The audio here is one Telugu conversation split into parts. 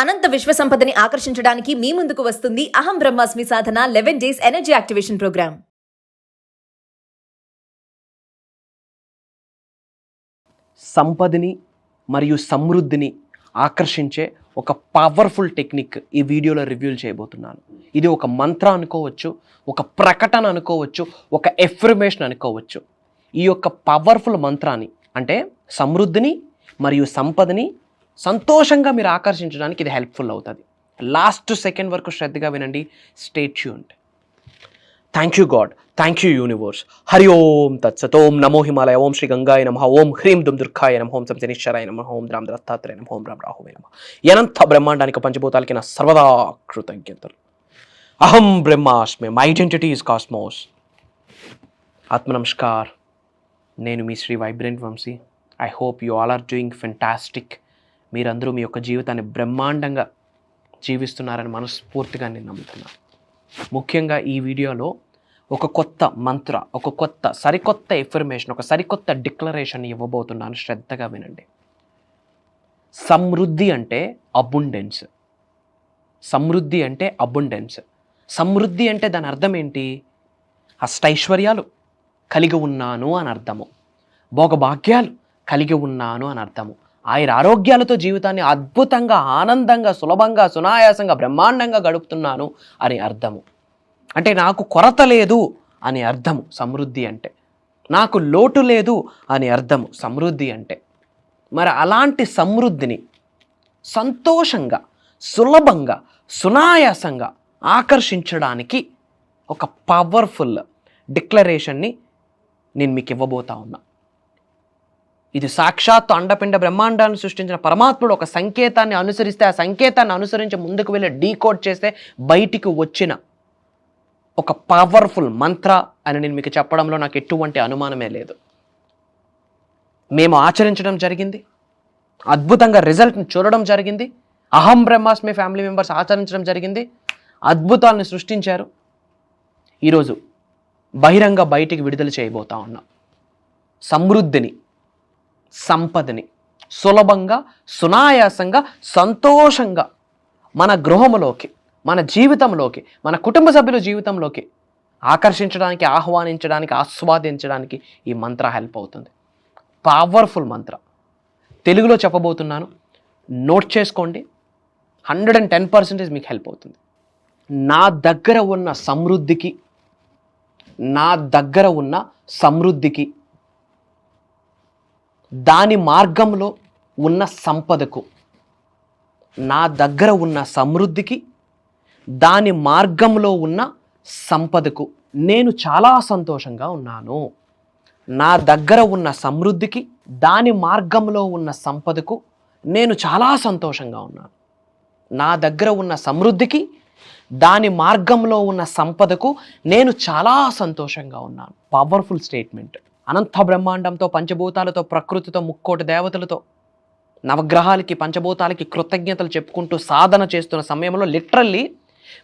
అనంత విశ్వ సంపదని ఆకర్షించడానికి మీ ముందుకు వస్తుంది అహం Brahmasmi Sadhana 11 days energy activation programme. సంపదని మరియు సమృద్ధిని ఆకర్షించే ఒక పవర్ఫుల్ టెక్నిక్ ఈ వీడియోలో రివ్యూ చేయబోతున్నాను. ఇది ఒక మంత్ర అనుకోవచ్చు, ఒక ప్రకటన అనుకోవచ్చు, ఒక ఎఫర్మేషన్ అనుకోవచ్చు. ఈ యొక్క పవర్ఫుల్ మంత్రాన్ని అంటే సమృద్ధిని మరియు సంపదని సంతోషంగా మీరు ఆకర్షించడానికి ఇది హెల్ప్ఫుల్ అవుతుంది. లాస్ట్ సెకండ్ వరకు శ్రద్ధగా వినండి. Stay tuned. Thank you God, thank you universe. Hari ఓం తత్సత్. ఓం నమో హిమాలయ. ఓం శ్రీ గంగాయ నమః. ఓం హ్రీం దుమ్ దుర్గాయ నమః. ఓం శనిశ్చరాయ నమః. ఓం రామ్ దత్తాత్రేయ నమః. ఓం రామ్ రాహువే నమః. అనంత బ్రహ్మాండానికి పంచభూతాలకి నా సర్వదా కృతజ్ఞతలు. అహం బ్రహ్మాస్మి. My identity is cosmos. ఆత్మ నమస్కార్. నేను మీ Shri vibrant Vamsi. I hope you all are doing fantastic. మీరందరూ మీ యొక్క జీవితాన్ని బ్రహ్మాండంగా జీవిస్తున్నారని మనస్ఫూర్తిగా నేను నమ్ముతున్నాను. ముఖ్యంగా ఈ వీడియోలో ఒక కొత్త మంత్ర, ఒక సరికొత్త ఎఫర్మేషన్, ఒక సరికొత్త డిక్లరేషన్ ఇవ్వబోతున్నాను. శ్రద్ధగా వినండి. సమృద్ధి అంటే అబుండెన్స్. సమృద్ధి అంటే అబుండెన్స్. సమృద్ధి అంటే దాని అర్థం ఏంటి? అష్టైశ్వర్యాలు కలిగి ఉన్నాను అని అర్థము, భోగభాగ్యాలు కలిగి ఉన్నాను అని అర్థము, ఆరోగ్యాలతో జీవితాన్ని అద్భుతంగా, ఆనందంగా, సులభంగా, సునాయాసంగా, బ్రహ్మాండంగా గడుపుతున్నాను అని అర్థము. అంటే నాకు కొరత లేదు అని అర్థము సమృద్ధి అంటే. నాకు లోటు లేదు అని అర్థము సమృద్ధి అంటే. మరి అలాంటి సమృద్ధిని సంతోషంగా, సులభంగా, సునాయాసంగా ఆకర్షించడానికి ఒక పవర్ఫుల్ డిక్లరేషన్ని నేను మీకు ఇవ్వబోతా ఉన్నా. ఇది సాక్షాత్తు అండపిండ బ్రహ్మాండాన్ని సృష్టించిన పరమాత్ముడు ఒక సంకేతాన్ని అనుసరిస్తే, ఆ సంకేతాన్ని అనుసరించి ముందుకు వెళ్ళి డీకోడ్ చేస్తే బయటికి వచ్చిన ఒక పవర్ఫుల్ మంత్ర అని నేను మీకు చెప్పడంలో నాకు ఎటువంటి అనుమానమే లేదు. మేము ఆచరించడం జరిగింది, అద్భుతంగా రిజల్ట్ని చూడడం జరిగింది. అహం బ్రహ్మాస్మి ఫ్యామిలీ మెంబర్స్ ఆచరించడం జరిగింది, అద్భుతాలను సృష్టించారు. ఈరోజు బహిరంగ బయటికి విడుదల చేయబోతా ఉన్నాం. సమృద్ధిని, సంపదని సులభంగా, సునాయాసంగా, సంతోషంగా మన గృహంలోకి, మన జీవితంలోకి, మన కుటుంబ సభ్యుల జీవితంలోకి ఆకర్షించడానికి, ఆహ్వానించడానికి, ఆస్వాదించడానికి ఈ మంత్ర హెల్ప్ అవుతుంది. పవర్ఫుల్ మంత్ర. తెలుగులో చెప్పబోతున్నాను, నోట్ చేసుకోండి. 110% మీకు హెల్ప్ అవుతుంది. నా దగ్గర ఉన్న సమృద్ధికి, నా దగ్గర ఉన్న సమృద్ధికి, దాని మార్గంలో ఉన్న సంపదకు, నా దగ్గర ఉన్న సమృద్ధికి, దాని మార్గంలో ఉన్న సంపదకు నేను చాలా సంతోషంగా ఉన్నాను. నా దగ్గర ఉన్న సమృద్ధికి, దాని మార్గంలో ఉన్న సంపదకు నేను చాలా సంతోషంగా ఉన్నాను. నా దగ్గర ఉన్న సమృద్ధికి, దాని మార్గంలో ఉన్న సంపదకు నేను చాలా సంతోషంగా ఉన్నాను. Powerful statement. అనంత బ్రహ్మాండంతో, పంచభూతాలతో, ప్రకృతితో, ముక్కోటి దేవతలతో, నవగ్రహాలకి, పంచభూతాలకి కృతజ్ఞతలు చెప్పుకుంటూ సాధన చేస్తున్న సమయంలో, లిటరల్లీ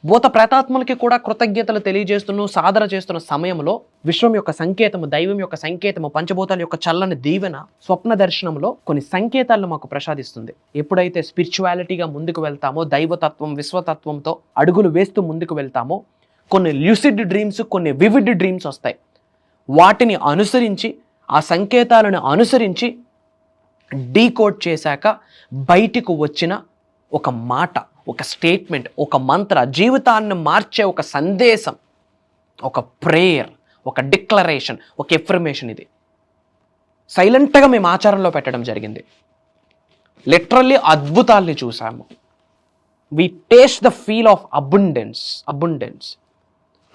భూత ప్రేతాత్మలకి కూడా కృతజ్ఞతలు తెలియజేస్తున్న సాధన చేస్తున్న సమయంలో విశ్వం యొక్క సంకేతము, దైవం యొక్క సంకేతము, పంచభూతాల యొక్క చల్లని దీవెన స్వప్న దర్శనంలో కొన్ని సంకేతాలను మాకు ప్రసాదిస్తుంది. ఎప్పుడైతే స్పిరిచువాలిటీగా ముందుకు వెళ్తామో, దైవతత్వం, విశ్వతత్వంతో అడుగులు వేస్తూ ముందుకు వెళ్తామో, కొన్ని ల్యూసిడ్ డ్రీమ్స్, కొన్ని వివిడ్ డ్రీమ్స్ వస్తాయి. వాటిని అనుసరించి, ఆ సంకేతాలను అనుసరించి డీకోడ్ చేశాక బయటికి వచ్చిన ఒక మాట, ఒక స్టేట్మెంట్, ఒక మంత్ర, జీవితాన్ని మార్చే ఒక సందేశం, ఒక ప్రేయర్, ఒక డిక్లరేషన్, ఒక ఎఫర్మేషన్. ఇది సైలెంట్గా మేము ఆచారంలో పెట్టడం జరిగింది. లిటరల్లీ అద్భుతాల్ని చూసాము. We taste the feel of abundance.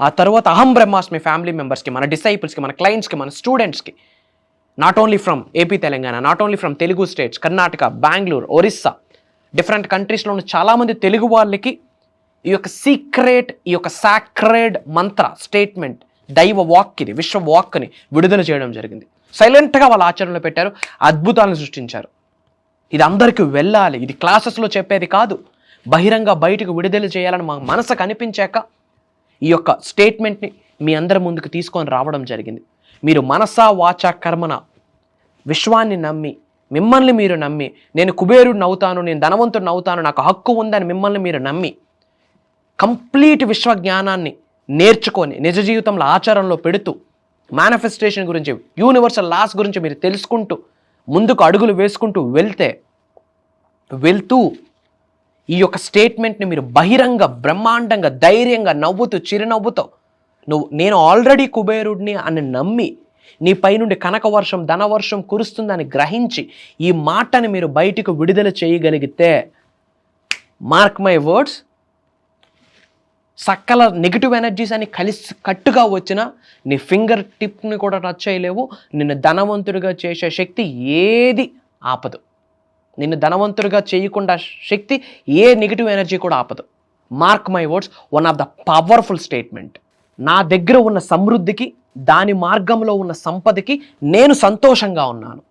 ఆ తర్వాత అహం బ్రహ్మాస్మి ఫ్యామిలీ మెంబర్స్కి, మన డిసైపుల్స్కి, మన క్లయింట్స్కి, మన స్టూడెంట్స్కి, not only from AP Telangana, not only from Telugu states, Karnataka, Bengaluru, Orissa, different కంట్రీస్లో ఉన్న చాలామంది తెలుగు వాళ్ళకి ఈ యొక్క సీక్రెట్, ఈ యొక్క సాక్రెడ్ మంత్ర స్టేట్మెంట్, దైవ వాక్, ఇది విశ్వ వాక్ని విడుదల చేయడం జరిగింది. సైలెంట్గా వాళ్ళ ఆచరణలో పెట్టారు, అద్భుతాలను సృష్టించారు. ఇది అందరికీ వెళ్ళాలి, ఇది క్లాసెస్లో చెప్పేది కాదు, బహిరంగ బయటకు విడుదల చేయాలని మా మనసుకు అనిపించాక ఈ యొక్క స్టేట్మెంట్ని మీ అందరి ముందుకు తీసుకొని రావడం జరిగింది. మీరు మనసా వాచా కర్మన విశ్వాన్ని నమ్మి మిమ్మల్ని మీరు నమ్మి, నేను కుబేరుడిని అవుతాను, నేను ధనవంతుడిని అవుతాను, నాకు హక్కు ఉందని మిమ్మల్ని మీరు నమ్మి కంప్లీట్ విశ్వజ్ఞానాన్ని నేర్చుకొని నిజ జీవితంలో ఆచరణలో పెడుతూ మేనిఫెస్టేషన్ గురించి, యూనివర్సల్ లాస్ గురించి మీరు తెలుసుకుంటూ ముందుకు అడుగులు వేసుకుంటూ వెళ్తూ ఈ యొక్క స్టేట్మెంట్ని మీరు బహిరంగ బ్రహ్మాండంగా ధైర్యంగా నవ్వుతూ చిరునవ్వుతో నేను ఆల్రెడీ కుబేరుడిని అని నమ్మి నీ పైనుండి కనకవర్షం ధనవర్షం కురుస్తుందని గ్రహించి ఈ మాటని మీరు బయటకు విడుదల చేయగలిగితే, మార్క్ మై వర్డ్స్, సకల నెగిటివ్ ఎనర్జీస్ అని కలిసి కట్టుగా వచ్చిన నీ ఫింగర్ టిప్ని కూడా టచ్ చేయలేవు. నిన్ను ధనవంతుడిగా చేసే శక్తి ఏది ఆపదు. నిన్ను ధనవంతుడిగా చేయకుండా శక్తి ఏ నెగిటివ్ ఎనర్జీ కూడా ఆపదు. Mark my words, one of the powerful statement. నా దగ్గర ఉన్న సమృద్ధికి, దాని మార్గంలో ఉన్న సంపదకి నేను సంతోషంగా ఉన్నాను.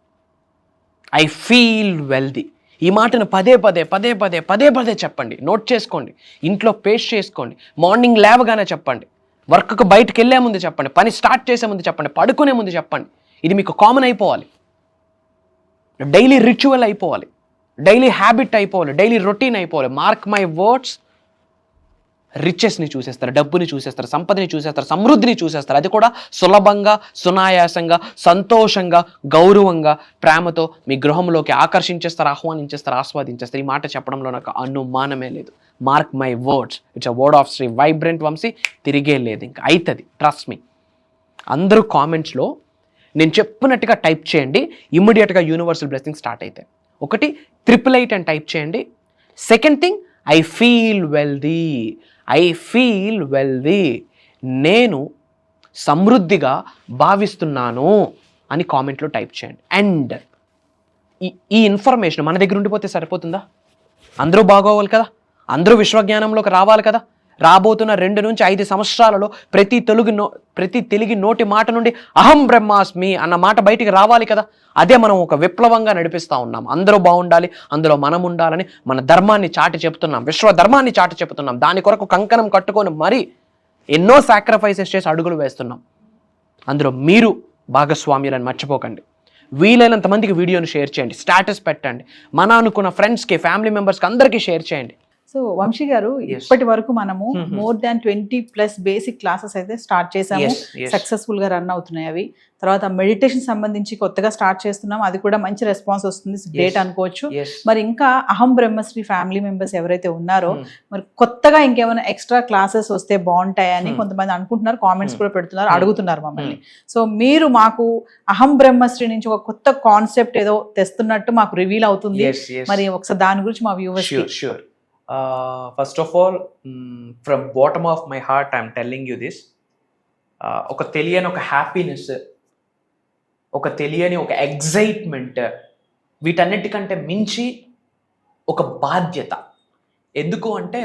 I feel wealthy. ఈ మాటను పదే పదే చెప్పండి. నోట్ చేసుకోండి, ఇంట్లో పేస్ట్ చేసుకోండి, మార్నింగ్ లేవగానే చెప్పండి, వర్క్కు బయటకు వెళ్ళే ముందు చెప్పండి, పని స్టార్ట్ చేసే ముందు చెప్పండి, పడుకునే ముందు చెప్పండి. ఇది మీకు కామన్ అయిపోవాలి, డైలీ రిచువల్ అయిపోవాలి, డైలీ హ్యాబిట్ అయిపోవాలి, డైలీ రొటీన్ అయిపోవాలి. మార్క్ మై వర్డ్స్, రిచెస్ని చూసేస్తారు, డబ్బుని చూసేస్తారు, సంపదని చూసేస్తారు, సమృద్ధిని చూసేస్తారు. అది కూడా సులభంగా, సునాయాసంగా, సంతోషంగా, గౌరవంగా, ప్రేమతో మీ గృహంలోకి ఆకర్షించేస్తారు, ఆహ్వానించేస్తారు, ఆస్వాదించేస్తారు. ఈ మాట చెప్పడంలో నాకు అనుమానమే లేదు. Mark my words, it's a word of Shri vibrant Vamshi. తిరిగే లేదు, ఇంకా అవుతుంది, ట్రస్ట్ మీ. అందరూ కామెంట్స్లో నేను చెప్పినట్టుగా టైప్ చేయండి, ఇమ్మీడియట్గా యూనివర్సల్ బ్లెస్సింగ్ స్టార్ట్ అవుతాయి. ఒకటి 888 అని టైప్ చేయండి. Second thing, I feel wealthy. I feel wealthy, నేను సమృద్ధిగా భావిస్తున్నాను అని కామెంట్లో టైప్ చేయండి. అండ్ ఈ ఇన్ఫర్మేషన్ మన దగ్గర ఉండిపోతే సరిపోతుందా? అందరూ బాగోవాలి కదా, అందరూ విశ్వజ్ఞానంలోకి రావాలి కదా. రాబోతున్న 2 నుంచి 5 సంవత్సరాలలో ప్రతి తెలుగు నోటి మాట నుండి అహం బ్రహ్మాస్మి అన్న మాట బయటికి రావాలి కదా. అదే మనం ఒక విప్లవంగా నడిపిస్తూ ఉన్నాం. అందరూ బాగుండాలి, అందులో మనం ఉండాలని మన ధర్మాన్ని చాటి చెప్తున్నాం, విశ్వ ధర్మాన్ని చాటి చెప్తున్నాం. దాని కొరకు కంకణం కట్టుకొని మరీ ఎన్నో సాక్రిఫైసెస్ చేసి అడుగులు వేస్తున్నాం. అందులో మీరు భాగస్వామ్యులని మర్చిపోకండి. వీలైనంత మందికి వీడియోని షేర్ చేయండి, స్టేటస్ పెట్టండి, మన అనుకున్న ఫ్రెండ్స్కి, ఫ్యామిలీ మెంబర్స్కి అందరికీ షేర్ చేయండి. సో వంశీ గారు, ఇప్పటి వరకు మనము మోర్ దాన్ 20+ బేసిక్ క్లాసెస్ అయితే స్టార్ట్ చేసాము. సక్సెస్ఫుల్ గా రన్ అవుతున్నాయి అవి. తర్వాత మెడిటేషన్ సంబంధించి కొత్తగా స్టార్ట్ చేస్తున్నాం, అది కూడా మంచి రెస్పాన్స్ వస్తుంది, గ్రేట్ అనుకోవచ్చు. మరి ఇంకా అహం బ్రహ్మశ్రీ ఫ్యామిలీ మెంబర్స్ ఎవరైతే ఉన్నారో, మరి కొత్తగా ఇంకేమైనా ఎక్స్ట్రా క్లాసెస్ వస్తే బాగుంటాయని కొంతమంది అనుకుంటున్నారు, కామెంట్స్ కూడా పెడుతున్నారు, అడుగుతున్నారు మమ్మల్ని. సో మీరు మాకు అహం బ్రహ్మశ్రీ నుంచి ఒక కొత్త కాన్సెప్ట్ ఏదో తెస్తున్నట్టు మాకు రివీల్ అవుతుంది. మరి ఒకసారి దాని గురించి మా viewers. First of all, from bottom of my heart, I'm telling you this. ఒక తెలియని ఒక హ్యాపీనెస్, ఒక తెలియని ఒక ఎగ్జైట్మెంట్, వీటన్నిటికంటే మించి ఒక బాధ్యత. ఎందుకు అంటే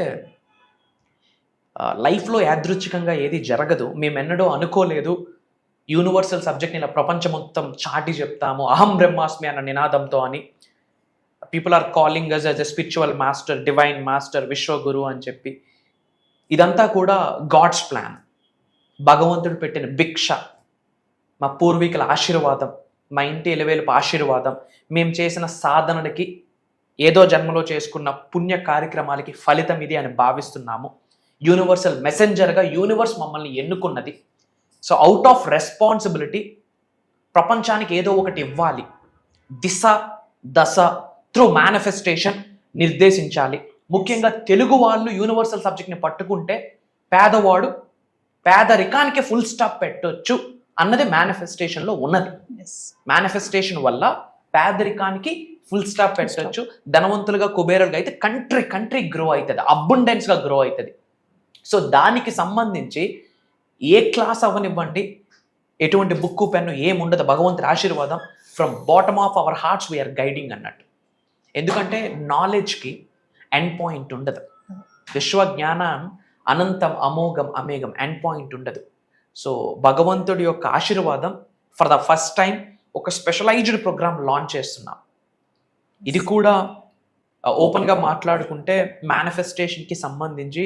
లైఫ్లో యాదృచ్ఛికంగా ఏది జరగదు. మేమెన్నడూ అనుకోలేదు యూనివర్సల్ సబ్జెక్ట్ని ఇలా ప్రపంచం మొత్తం చాటి చెప్తాము అహం బ్రహ్మాస్మి అన్న నినాదంతో అని. People are calling us as a spiritual master, divine master, విశ్వగురు అని చెప్పి. ఇదంతా కూడా గాడ్స్ ప్లాన్, భగవంతుడు పెట్టిన భిక్ష, మా పూర్వీకుల ఆశీర్వాదం, మా ఇంటి ఎలివేలుపు ఆశీర్వాదం, మేము చేసిన సాధనలకి, ఏదో జన్మలో చేసుకున్న పుణ్య కార్యక్రమాలకి ఫలితం ఇది అని భావిస్తున్నాము. యూనివర్సల్ మెసెంజర్గా యూనివర్స్ మమ్మల్ని ఎన్నుకున్నది. సో అవుట్ ఆఫ్ రెస్పాన్సిబిలిటీ ప్రపంచానికి ఏదో ఒకటి ఇవ్వాలి, దశ త్రూ మేనిఫెస్టేషన్ నిర్దేశించాలి. ముఖ్యంగా తెలుగు వాళ్ళు యూనివర్సల్ సబ్జెక్ట్ని పట్టుకుంటే పేదవాడు పేదరికానికి ఫుల్ స్టాప్ పెట్టొచ్చు అన్నది మేనిఫెస్టేషన్లో ఉన్నది. మేనిఫెస్టేషన్ వల్ల పేదరికానికి ఫుల్ స్టాప్ పెట్టొచ్చు, ధనవంతులుగా కుబేరులుగా అయితే కంట్రీ గ్రో అవుతుంది, అబండెన్స్గా గ్రో అవుతుంది. సో దానికి సంబంధించి ఏ క్లాస్ అవ్వనివ్వండి, ఎటువంటి బుక్కు పెన్ను ఏముండదు, భగవంతుడి ఆశీర్వాదం from bottom of our hearts we are guiding అన్నట్టు. ఎందుకంటే నాలెడ్జ్కి ఎండ్ పాయింట్ ఉండదు. విశ్వజ్ఞానం అనంతం, అమోఘం, అమేఘం, ఎండ్ పాయింట్ ఉండదు. సో భగవంతుడి యొక్క ఆశీర్వాదం ఫర్ ద ఫస్ట్ టైం ఒక స్పెషలైజ్డ్ ప్రోగ్రామ్ లాంచ్ చేస్తున్నాం. ఇది కూడా ఓపెన్గా మాట్లాడుకుంటే మేనిఫెస్టేషన్కి సంబంధించి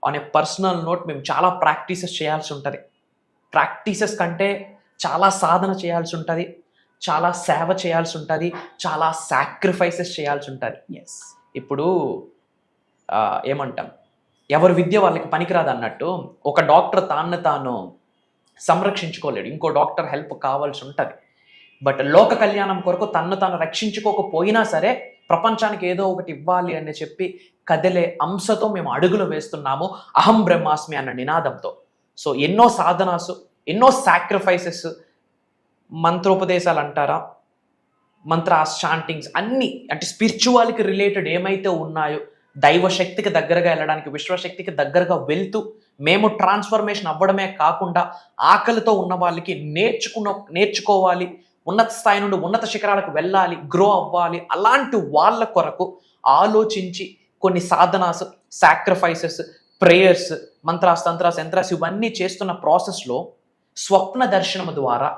ఆన్ ఏ పర్సనల్ నోట్ మేము చాలా ప్రాక్టీసెస్ చేయాల్సి ఉంటుంది. ప్రాక్టీసెస్ కంటే చాలా సాధన చేయాల్సి ఉంటుంది, చాలా సేవ చేయాల్సి ఉంటుంది, చాలా సాక్రిఫైసెస్ చేయాల్సి ఉంటుంది. ఎస్. ఇప్పుడు ఏమంటాం, ఎవరి విద్య వాళ్ళకి పనికిరాదు అన్నట్టు ఒక డాక్టర్ తాను సంరక్షించుకోలేడు, ఇంకో డాక్టర్ హెల్ప్ కావాల్సి ఉంటుంది. బట్ లోక కళ్యాణం కొరకు తాను రక్షించుకోకపోయినా సరే ప్రపంచానికి ఏదో ఒకటి ఇవ్వాలి అని చెప్పి కదిలే అంశతో మేము అడుగులు వేస్తున్నాము, అహం బ్రహ్మాస్మి అన్న నినాదంతో. సో ఎన్నో సాధనాసు, ఎన్నో సాక్రిఫైసెస్, మంత్రోపదేశాలు అంటారా, మంత్రాస్, చాంటింగ్స్ అన్నీ, అంటే స్పిరిచువాలిటీ రిలేటెడ్ ఏమైతే ఉన్నాయో, దైవశక్తికి దగ్గరగా వెళ్ళడానికి, విశ్వశక్తికి దగ్గరగా వెళ్తూ మేము ట్రాన్స్ఫర్మేషన్ అవ్వడమే కాకుండా ఆకలితో ఉన్న వాళ్ళకి నేర్చుకోవాలి, ఉన్నత స్థాయి నుండి ఉన్నత శిఖరాలకు వెళ్ళాలి, గ్రో అవ్వాలి, అలాంటి వాళ్ళ కొరకు ఆలోచించి కొన్ని Sadhana's, sacrifices, prayers, mantras, తంత్రాస్, yantras ఇవన్నీ చేస్తున్న ప్రాసెస్లో స్వప్న దర్శనం ద్వారా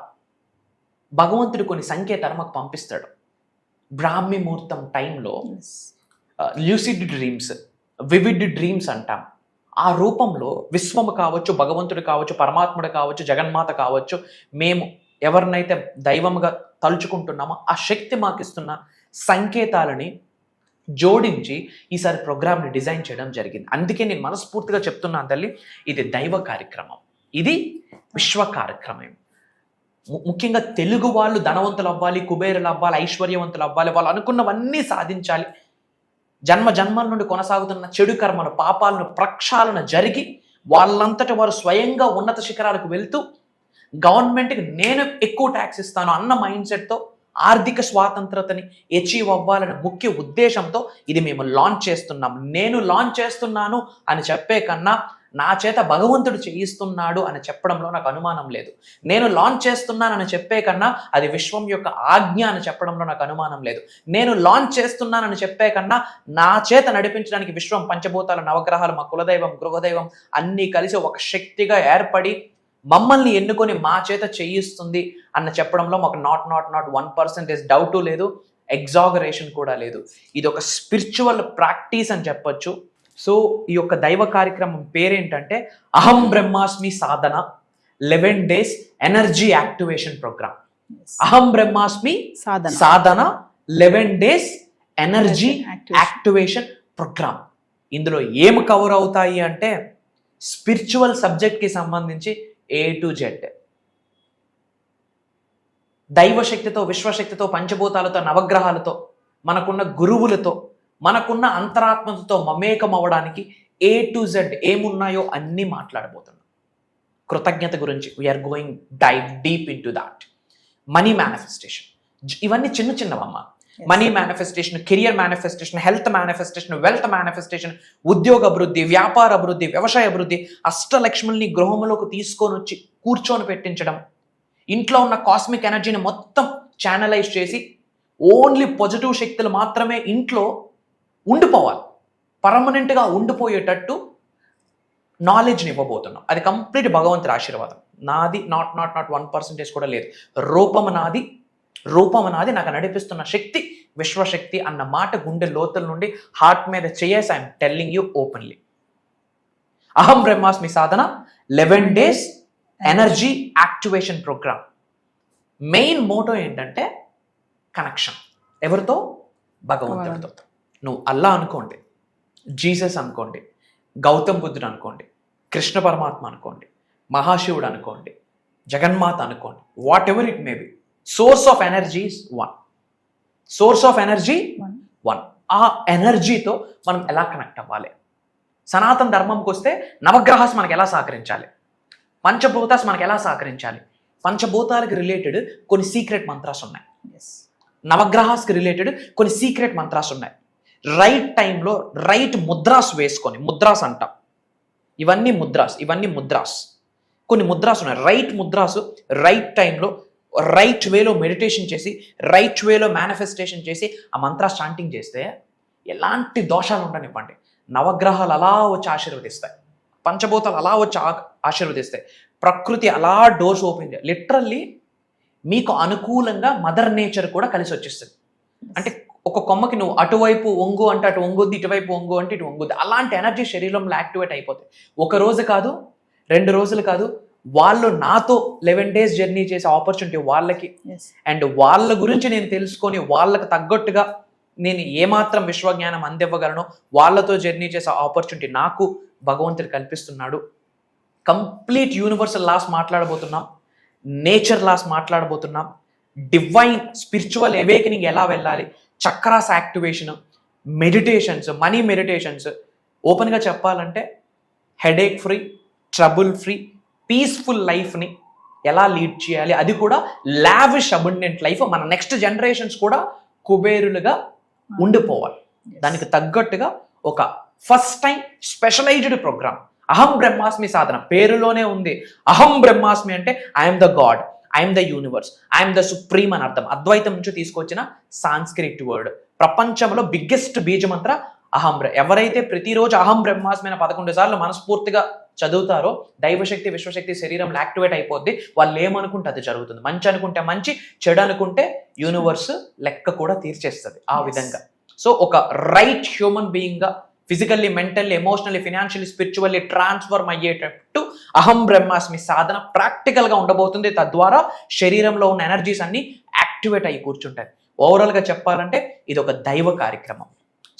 భగవంతుడు కొన్ని సంకేతాలు మాకు పంపిస్తాడు. బ్రాహ్మీ ముహూర్తం టైంలో ల్యూసిడ్ డ్రీమ్స్, వివిడ్ డ్రీమ్స్ అంటాం. ఆ రూపంలో విశ్వము కావచ్చు, భగవంతుడు కావచ్చు, పరమాత్ముడు కావచ్చు, జగన్మాత కావచ్చు, మేము ఎవరినైతే దైవముగా తలుచుకుంటున్నామో ఆ శక్తి మాకు ఇస్తున్న సంకేతాలని జోడించి ఈసారి ప్రోగ్రామ్ని డిజైన్ చేయడం జరిగింది. అందుకే నేను మనస్ఫూర్తిగా చెప్తున్నాను తల్లి, ఇది దైవ కార్యక్రమం, ఇది విశ్వ కార్యక్రమం. ముఖ్యంగా తెలుగు వాళ్ళు ధనవంతులు అవ్వాలి, కుబేరులు అవ్వాలి, ఐశ్వర్యవంతులు అవ్వాలి, వాళ్ళు అనుకున్నవన్నీ సాధించాలి, జన్మల నుండి కొనసాగుతున్న చెడు కర్మలు, పాపాలను ప్రక్షాళన జరిగి వాళ్ళంతట వారు స్వయంగా ఉన్నత శిఖరాలకు వెళ్తూ గవర్నమెంట్కి నేను ఎక్కువ ట్యాక్స్ ఇస్తాను అన్న మైండ్ సెట్తో ఆర్థిక స్వాతంత్రతని అచీవ్ అవ్వాలనే ముఖ్య ఉద్దేశంతో ఇది మేము లాంచ్ చేస్తున్నాం. నేను లాంచ్ చేస్తున్నాను అని చెప్పే కన్నా నా చేత భగవంతుడు చేయిస్తున్నాడు అని చెప్పడంలో నాకు అనుమానం లేదు. నేను లాంచ్ చేస్తున్నానని చెప్పే కన్నా అది విశ్వం యొక్క ఆజ్ఞ అని చెప్పడంలో నాకు అనుమానం లేదు. నేను లాంచ్ చేస్తున్నానని చెప్పే కన్నా నా చేత నడిపించడానికి విశ్వం, పంచభూతాలు, నవగ్రహాలు, మా కులదైవం, గృహదైవం అన్నీ కలిసి ఒక శక్తిగా ఏర్పడి మమ్మల్ని ఎన్నుకొని మా చేత చేయిస్తుంది అన్న చెప్పడంలో మాకు నాట్ 1% డౌటు లేదు, ఎగ్జాగరేషన్ కూడా లేదు. ఇది ఒక స్పిరిచువల్ ప్రాక్టీస్ అని చెప్పొచ్చు. సో ఈ యొక్క దైవ కార్యక్రమం పేరేంటంటే అహం Brahmasmi Sadhana 11 days energy activation programme. అహం Brahmasmi Sadhana 11 days energy activation programme. ఇందులో ఏమి కవర్ అవుతాయి అంటే స్పిరిచువల్ సబ్జెక్ట్కి సంబంధించి A to Z, దైవశక్తితో, విశ్వశక్తితో, పంచభూతాలతో, నవగ్రహాలతో, మనకున్న గురువులతో, మనకున్న అంతరాత్మతో మమేకం అవ్వడానికి A to Z ఏమున్నాయో అన్నీ మాట్లాడబోతున్నాం. కృతజ్ఞత గురించి we are going deep into that. Money manifestation, ఇవన్నీ చిన్నవమ్మ. Money manifestation, career manifestation, health manifestation, wealth manifestation, ఉద్యోగ అభివృద్ధి, వ్యాపార అభివృద్ధి, వ్యవసాయ అభివృద్ధి, అష్టలక్ష్ముల్ని గృహంలోకి తీసుకొని వచ్చి కూర్చొని పెట్టించడం, ఇంట్లో ఉన్న కాస్మిక్ ఎనర్జీని మొత్తం ఛానలైజ్ చేసి ఓన్లీ పాజిటివ్ శక్తులు మాత్రమే ఇంట్లో ఉండిపోవాలి, పర్మనెంట్గా ఉండిపోయేటట్టు నాలెడ్జ్ని ఇవ్వబోతున్నాం. అది కంప్లీట్ భగవంతుడి ఆశీర్వాదం. నాది నాట్ 1% కూడా లేదు. రూపము నాది, నాకు నడిపిస్తున్న శక్తి విశ్వశక్తి అన్న మాట గుండె లోతుల నుండి హార్ట్ మీద చేయేసి I'm telling you openly. Aham Brahmasmi Sadhana 11 days energy activation programme. Main motto ఏంటంటే కనెక్షన్. ఎవరితో? భగవంతుడితో. నువ్వు అల్లా అనుకోండి, జీసస్ అనుకోండి, గౌతమ్ బుద్ధుడు అనుకోండి, కృష్ణ పరమాత్మ అనుకోండి, మహాశివుడు అనుకోండి, జగన్మాత అనుకోండి, what ever it may be, source of energy is one. Source of energy one. ఆ ఎనర్జీతో మనం ఎలా కనెక్ట్ అవ్వాలి? సనాతన ధర్మంకి వస్తే నవగ్రహాస్ మనకు ఎలా సహకరించాలి, పంచభూతాస్ మనకు ఎలా సహకరించాలి, పంచభూతాలకు రిలేటెడ్ కొన్ని సీక్రెట్ మంత్రాస్ ఉన్నాయి, నవగ్రహాస్కి రిలేటెడ్ కొన్ని సీక్రెట్ మంత్రాస్ ఉన్నాయి. రైట్ టైంలో రైట్ ముద్రాస్ వేసుకొని, ముద్రాస్ అంటాం, ఇవన్నీ ముద్రాస్, కొన్ని ముద్రాస్ ఉన్నాయి. రైట్ ముద్రాసు రైట్ టైంలో రైట్ వేలో మెడిటేషన్ చేసి, రైట్ వేలో మేనిఫెస్టేషన్ చేసి ఆ మంత్ర చాంటింగ్ చేస్తే ఎలాంటి దోషాలు ఉండనివ్వండి, నవగ్రహాలు అలా వచ్చి ఆశీర్వదిస్తాయి, పంచభూతాలు అలా వచ్చి ఆశీర్వదిస్తాయి, ప్రకృతి అలా డోర్స్ ఓపెన్ చేయాలి. లిటరల్లీ మీకు అనుకూలంగా మదర్ నేచర్ కూడా కలిసి వచ్చేస్తుంది. అంటే ఒక కొమ్మకి నువ్వు అటువైపు వంగు అంటే అటు వంగుద్ది, ఇటువైపు వంగు అంటే ఇటు వంగుద్ది. అలాంటి ఎనర్జీ శరీరంలో యాక్టివేట్ అయిపోతాయి. ఒక రోజు కాదు, 2 రోజులు కాదు, వాళ్ళు నాతో 11 days జర్నీ చేసే ఆపర్చునిటీ వాళ్ళకి, అండ్ వాళ్ళ గురించి నేను తెలుసుకొని వాళ్ళకి తగ్గట్టుగా నేను ఏమాత్రం విశ్వజ్ఞానం అందివ్వగలను, వాళ్ళతో జర్నీ చేసే ఆపర్చునిటీ నాకు భగవంతుడు కల్పిస్తున్నాడు. కంప్లీట్ యూనివర్సల్ లాస్ మాట్లాడబోతున్నాం, నేచర్ లాస్ మాట్లాడబోతున్నాం, డివైన్ స్పిరిచువల్ అవేకనింగ్ ఎలా వెళ్ళాలి, chakras activation, meditations, money meditations. ఓపెన్గా చెప్పాలంటే headache free, trouble free, peaceful లైఫ్ని ఎలా లీడ్ చేయాలి, అది కూడా లావిష్ అబండెంట్ లైఫ్, మన నెక్స్ట్ జనరేషన్స్ కూడా కుబేరులుగా ఉండిపోవాలి. దానికి తగ్గట్టుగా ఒక ఫస్ట్ టైం స్పెషలైజ్డ్ ప్రోగ్రామ్ అహం బ్రహ్మాస్మి సాధన. పేరులోనే ఉంది అహం బ్రహ్మాస్మి అంటే I'm the God, I'm the universe, I'm the supreme అని అర్థం. అద్వైతం నుంచి తీసుకొచ్చిన సాంస్క్రిట్ వర్డ్. ప్రపంచంలో బిగ్గెస్ట్ బీజమంత్ర అహం. ఎవరైతే ప్రతిరోజు అహం బ్రహ్మాస్మి 11 సార్లు మనస్ఫూర్తిగా చదువుతారో దైవశక్తి విశ్వశక్తి శరీరంలో యాక్టివేట్ అయిపోద్ది. వాళ్ళు ఏమనుకుంటే అది జరుగుతుంది. మంచి అనుకుంటే మంచి, చెడు అనుకుంటే యూనివర్స్ లెక్క కూడా తీర్చేస్తుంది ఆ విధంగా. సో ఒక రైట్ హ్యూమన్ బీయింగ్గా physically, mentally, emotionally, financially, spiritually transform అయ్యేటట్టు అహం బ్రహ్మాస్మి సాధన ప్రాక్టికల్గా ఉండబోతుంది. తద్వారా శరీరంలో ఉన్న ఎనర్జీస్ అన్ని యాక్టివేట్ అయ్యి కూర్చుంటాయి. ఓవరాల్గా చెప్పాలంటే ఇది ఒక దైవ కార్యక్రమం.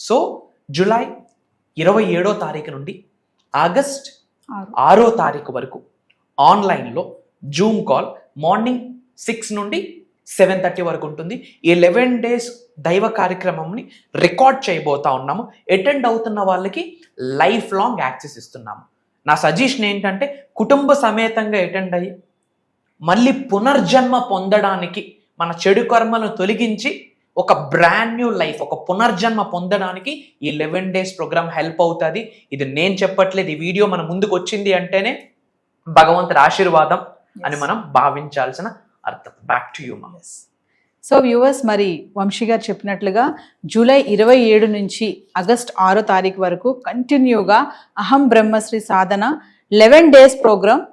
సో జూలై 27వ తారీఖు నుండి ఆగస్ట్ 6వ తారీఖు వరకు ఆన్లైన్లో జూమ్ కాల్ మార్నింగ్ 6 నుండి 7:30 వరకు ఉంటుంది. ఈ 11 days దైవ కార్యక్రమంని రికార్డ్ చేయబోతా ఉన్నాము. అటెండ్ అవుతున్న వాళ్ళకి లైఫ్ లాంగ్ యాక్సెస్ ఇస్తున్నాము. నా సజెషన్ ఏంటంటే కుటుంబ సమేతంగా అటెండ్ అయ్యి మళ్ళీ పునర్జన్మ పొందడానికి, మన చెడు కర్మలను తొలగించి ఒక బ్రాండ్ న్యూ లైఫ్, ఒక పునర్జన్మ పొందడానికి ఈ 11 days ప్రోగ్రామ్ హెల్ప్ అవుతుంది. ఇది నేను చెప్పట్లేదు, ఈ వీడియో మన ముందుకు వచ్చింది అంటేనే భగవంతుడి ఆశీర్వాదం అని మనం భావించాల్సిన అర్థం. బ్యాక్ టు యూ మా. సో వ్యూవర్స్, మరి వంశీ గారు చెప్పినట్లుగా జూలై 27 నుంచి ఆగస్ట్ 6వ తారీఖు వరకు కంటిన్యూగా Aham Brahmashri Sadhana 11 days programme,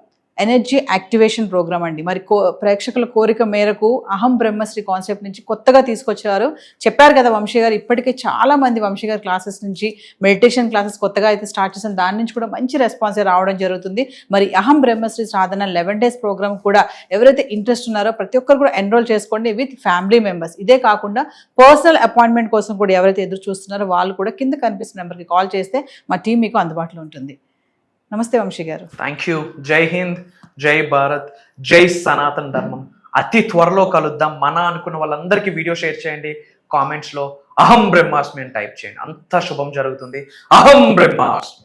energy activation programme అండి. మరి ప్రేక్షకుల కోరిక మేరకు అహం బ్రహ్మశ్రీ కాన్సెప్ట్ నుంచి కొత్తగా తీసుకొచ్చారు. చెప్పారు కదా వంశీ గారు, ఇప్పటికే చాలా మంది వంశీ గారి క్లాసెస్ నుంచి మెడిటేషన్ క్లాసెస్ కొత్తగా అయితే స్టార్ట్ చేసిన దాని నుంచి కూడా మంచి రెస్పాన్స్ రావడం జరుగుతుంది. మరి అహం బ్రహ్మశ్రీ సాధన 11 days ప్రోగ్రామ్ కూడా ఎవరైతే ఇంట్రెస్ట్ ఉన్నారో ప్రతి ఒక్కరు కూడా ఎన్రోల్ చేసుకోండి విత్ ఫ్యామిలీ మెంబర్స్. ఇదే కాకుండా పర్సనల్ అపాయింట్మెంట్ కోసం కూడా ఎవరైతే ఎదురు చూస్తున్నారో వాళ్ళు కూడా కింద కనిపిస్తున్న నెంబర్కి కాల్ చేస్తే మా టీం మీకు అందుబాటులో ఉంటుంది. నమస్తే వంశీ గారు. Thank you. జై హింద్, జై భారత్, జై సనాతన ధర్మం. అతి త్వరలో కలుద్దాం. మన అనుకున్న వాళ్ళందరికీ వీడియో షేర్ చేయండి. కామెంట్స్లో అహం బ్రహ్మాస్మి అని టైప్ చేయండి. అంత శుభం జరుగుతుంది. అహం బ్రహ్మాస్మి.